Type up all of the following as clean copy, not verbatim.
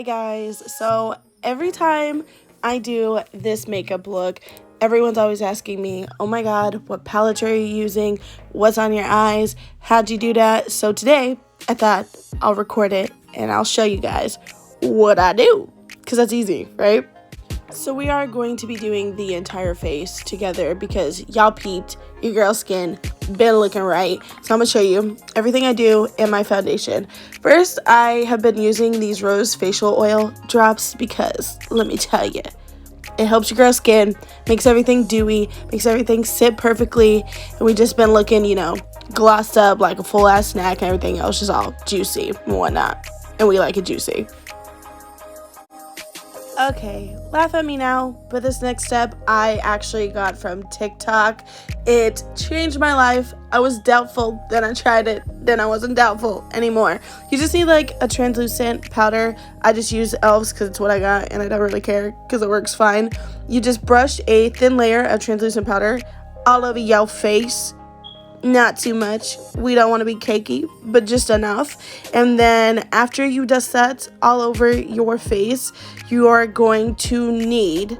Guys, so every time I do this makeup look, everyone's always asking me, oh my god, what palette are you using? What's on your eyes? How'd you do that? So today, I thought I'll record it and I'll show you guys what I do, because that's easy, right? So we are going to be doing the entire face together because y'all peeped, your girl's skin been looking right. So I'm going to show you everything I do in my foundation. First, I have been using these rose facial oil drops because, let me tell you, it helps your girl's skin, makes everything dewy, makes everything sit perfectly, and we just been looking, glossed up like a full-ass snack and everything else, just all juicy and whatnot. And we like it juicy. Okay, laugh at me now, but this next step I actually got from TikTok. It changed my life. I was doubtful, then I tried it, then I wasn't doubtful anymore. You just need like a translucent powder. I just use e.l.f.'s because it's what I got and I don't really care because it works fine. You just brush a thin layer of translucent powder all over your face. Not too much. We don't want to be cakey, but just enough. And then after you dust that all over your face, you are going to need,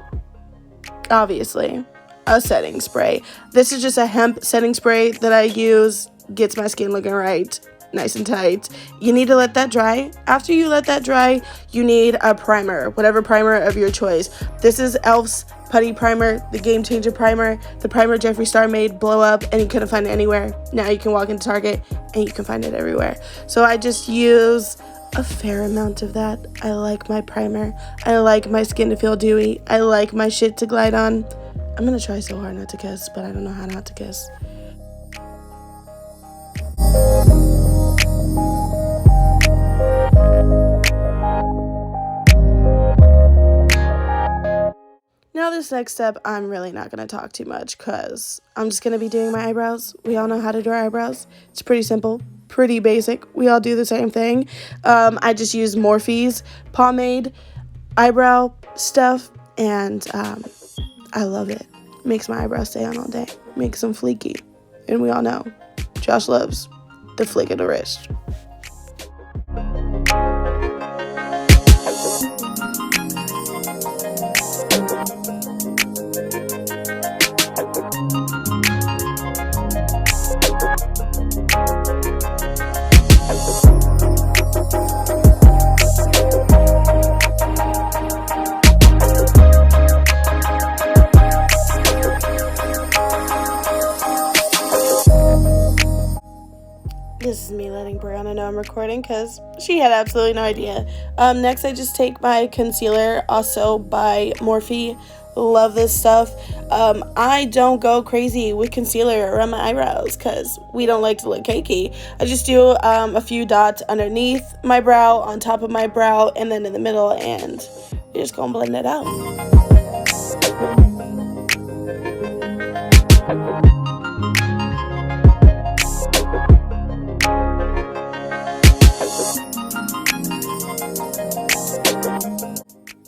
obviously, a setting spray. This is just a hemp setting spray that I use. Gets my skin looking right, nice and tight. You need to let that dry. After you let that dry, you need a primer, whatever primer of your choice. This is e.l.f.'s Putty Primer, the Game Changer Primer, the primer Jeffree Star made blow up and you couldn't find it anywhere. Now you can walk into Target and you can find it everywhere. So I just use a fair amount of that. I like my primer. I like my skin to feel dewy. I like my shit to glide on. I'm gonna try so hard not to kiss, but I don't know how not to kiss. Now this next step, I'm really not going to talk too much because I'm just going to be doing my eyebrows. We all know how to do our eyebrows. It's pretty simple, pretty basic. We all do the same thing. I just use Morphe's pomade eyebrow stuff and I love it. Makes my eyebrows stay on all day. Makes them fleeky. And we all know Josh loves the flick of the wrist. This is me letting Brianna know I'm recording because she had absolutely no idea. Next, I just take my concealer, also by Morphe. Love this stuff. I don't go crazy with concealer around my eyebrows because we don't like to look cakey. I just do a few dots underneath my brow, on top of my brow, and then in the middle, and we're just gonna blend it out.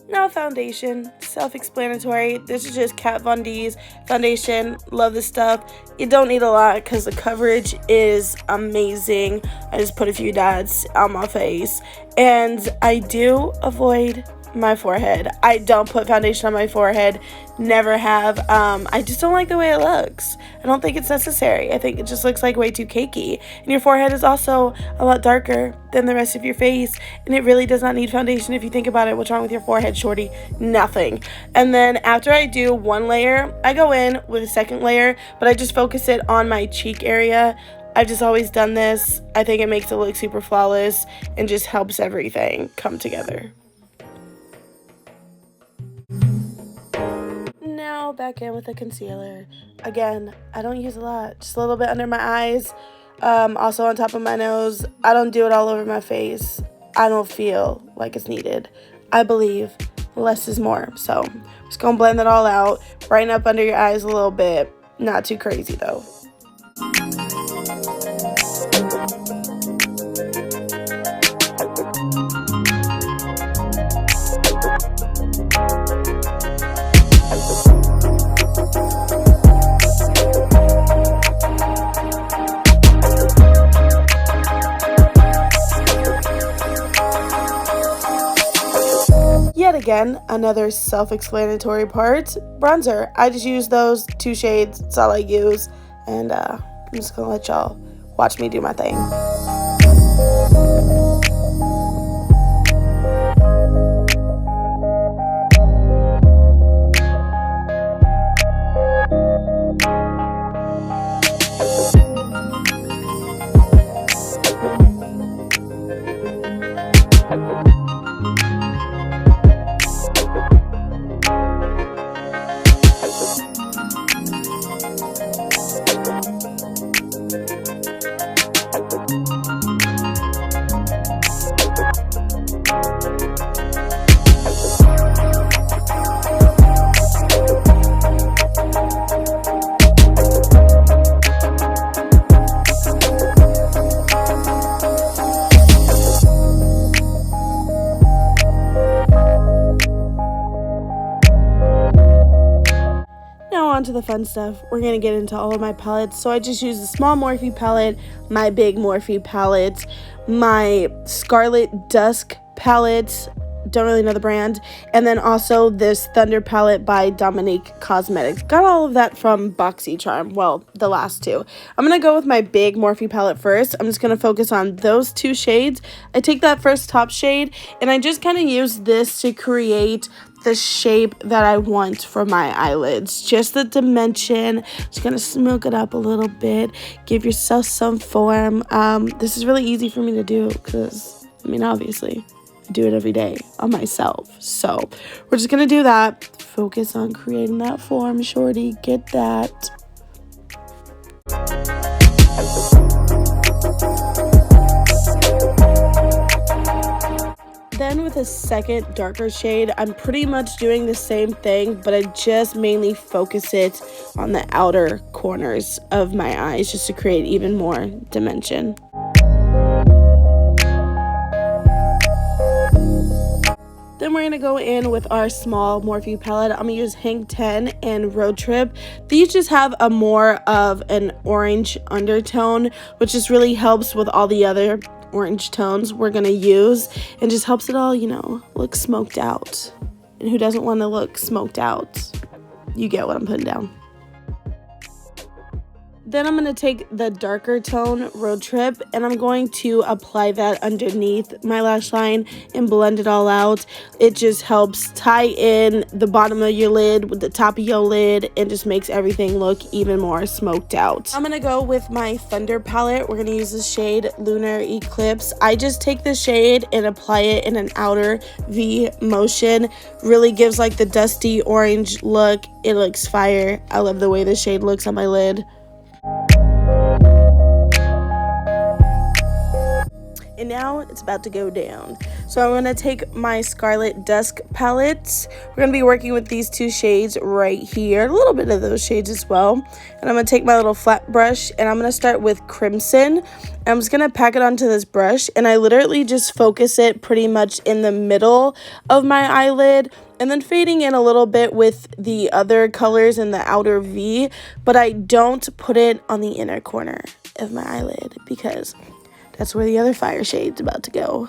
Now foundation, self-explanatory. This is just Kat Von D's foundation. Love this stuff. You don't need a lot because the coverage is amazing. I just put a few dots on my face. And I do avoid my forehead. I don't put foundation on my forehead. Never have. I just don't like the way it looks. I don't think it's necessary. I think it just looks like way too cakey. And your forehead is also a lot darker than the rest of your face. And it really does not need foundation if you think about it. What's wrong with your forehead, shorty? Nothing. And then after I do one layer, I go in with a second layer, but I just focus it on my cheek area. I've just always done this. I think it makes it look super flawless and just helps everything come together. Now back in with the concealer. Again, I don't use a lot, just a little bit under my eyes, also on top of my nose. I don't do it all over my face. I don't feel like it's needed. I believe less is more. So I'm just gonna blend it all out, brighten up under your eyes a little bit. Not too crazy though. again, another self-explanatory part, bronzer. I just use those 2 shades. That's all I use. And I'm just going to let y'all watch me do my thing. On to the fun stuff. We're gonna get into all of my palettes. So I just use the small Morphe palette, my big Morphe palette, my Scarlet Dusk palette, don't really know the brand, and then also this Thunder palette by Dominique Cosmetics. Got all of that from BoxyCharm, well, the last 2. I'm gonna go with my big Morphe palette first. I'm just gonna focus on those 2 shades. I take that first top shade and I just kind of use this to create the shape that I want for my eyelids. Just the dimension. Just gonna smoke it up a little bit. Give yourself some form. This is really easy for me to do because, I mean, obviously, I do it every day on myself. So we're just gonna do that. Focus on creating that form, shorty. Get that. Then with a second darker shade, I'm pretty much doing the same thing, but I just mainly focus it on the outer corners of my eyes just to create even more dimension. Then we're going to go in with our small Morphe palette. I'm going to use Hang 10 and Road Trip. These just have a more of an orange undertone, which just really helps with all the other orange tones we're going to use, and just helps it all, you know, look smoked out. And who doesn't want to look smoked out? You get what I'm putting down. Then I'm going to take the darker tone Road Trip and I'm going to apply that underneath my lash line and blend it all out. It just helps tie in the bottom of your lid with the top of your lid and just makes everything look even more smoked out. I'm going to go with my Thunder palette. We're going to use the shade Lunar Eclipse. I just take the shade and apply it in an outer V motion. Really gives like the dusty orange look. It looks fire. I love the way the shade looks on my lid. And now it's about to go down. So I'm going to take my Scarlet Dusk palette. We're going to be working with these 2 shades right here. A little bit of those shades as well. And I'm going to take my little flat brush and I'm going to start with Crimson. And I'm just going to pack it onto this brush. And I literally just focus it pretty much in the middle of my eyelid. And then fading in a little bit with the other colors in the outer V. But I don't put it on the inner corner of my eyelid because that's where the other fire shade's about to go.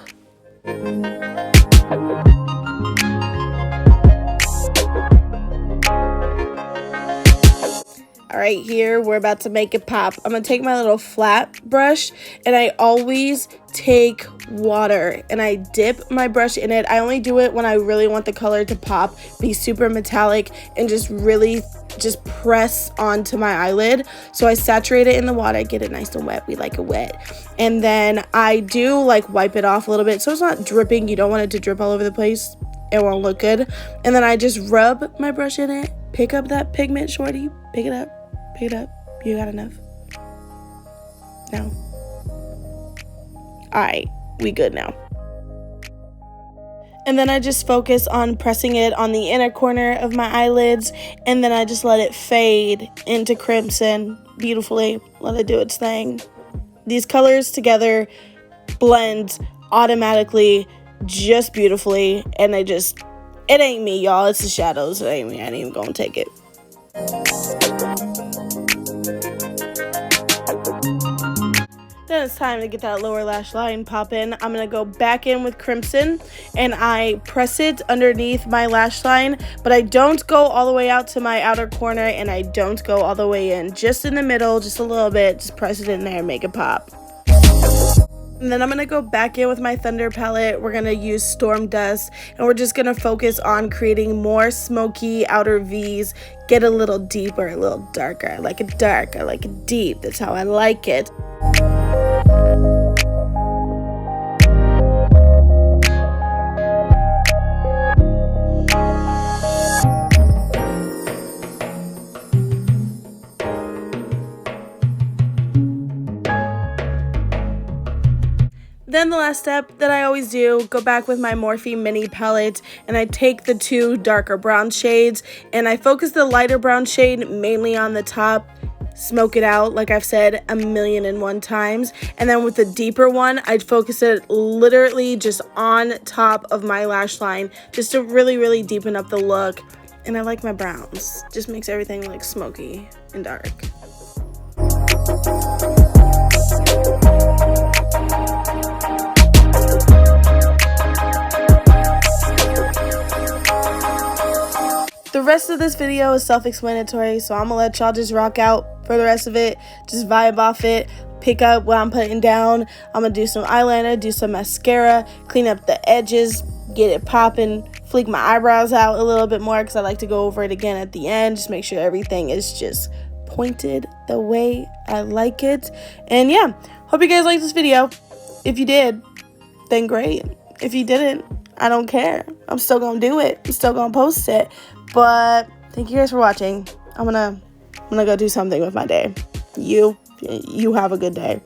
All right, here we're about to make it pop. I'm gonna take my little flat brush and I always take water and I dip my brush in it. I only do it when I really want the color to pop, be super metallic, and just really just press onto my eyelid. So I saturate it in the water, get it nice and wet. We like it wet. And then I do like wipe it off a little bit so it's not dripping. You don't want it to drip all over the place. It won't look good. And then I just rub my brush in it, pick up that pigment, shorty, pick it up. Pick it up. You got enough? No? Alright, we good now. And then I just focus on pressing it on the inner corner of my eyelids, and then I just let it fade into crimson beautifully. Let it do its thing. These colors together blend automatically just beautifully, and it ain't me, y'all. It's the shadows. It ain't me. I ain't even gonna take it. Then then it's time to get that lower lash line poppin'. I'm gonna go back in with Crimson and I press it underneath my lash line, but I don't go all the way out to my outer corner and I don't go all the way in. Just in the middle, just a little bit, just press it in there and make it pop. And then I'm going to go back in with my Thunder palette. We're going to use Storm Dust, and we're just going to focus on creating more smoky outer V's, get a little deeper, a little darker. I like it dark, I like it deep. That's how I like it. Then the last step that I always do, go back with my Morphe mini palette and I take the two darker brown shades and I focus the lighter brown shade mainly on the top, smoke it out like I've said 1,000,001 times, and then with the deeper one I'd focus it literally just on top of my lash line just to really deepen up the look. And I like my browns, just makes everything like smoky and dark. The rest of this video is self-explanatory, so I'm gonna let y'all just rock out for the rest of it. Just vibe off it, pick up what I'm putting down. I'm gonna do some eyeliner, do some mascara, clean up the edges, get it popping, fleek my eyebrows out a little bit more because I like to go over it again at the end. Just make sure everything is just pointed the way I like it. And yeah, hope you guys liked this video. If you did, then great. If you didn't, I don't care. I'm still gonna do it. I'm still gonna post it. But thank you guys for watching. I'm gonna go do something with my day. You have a good day.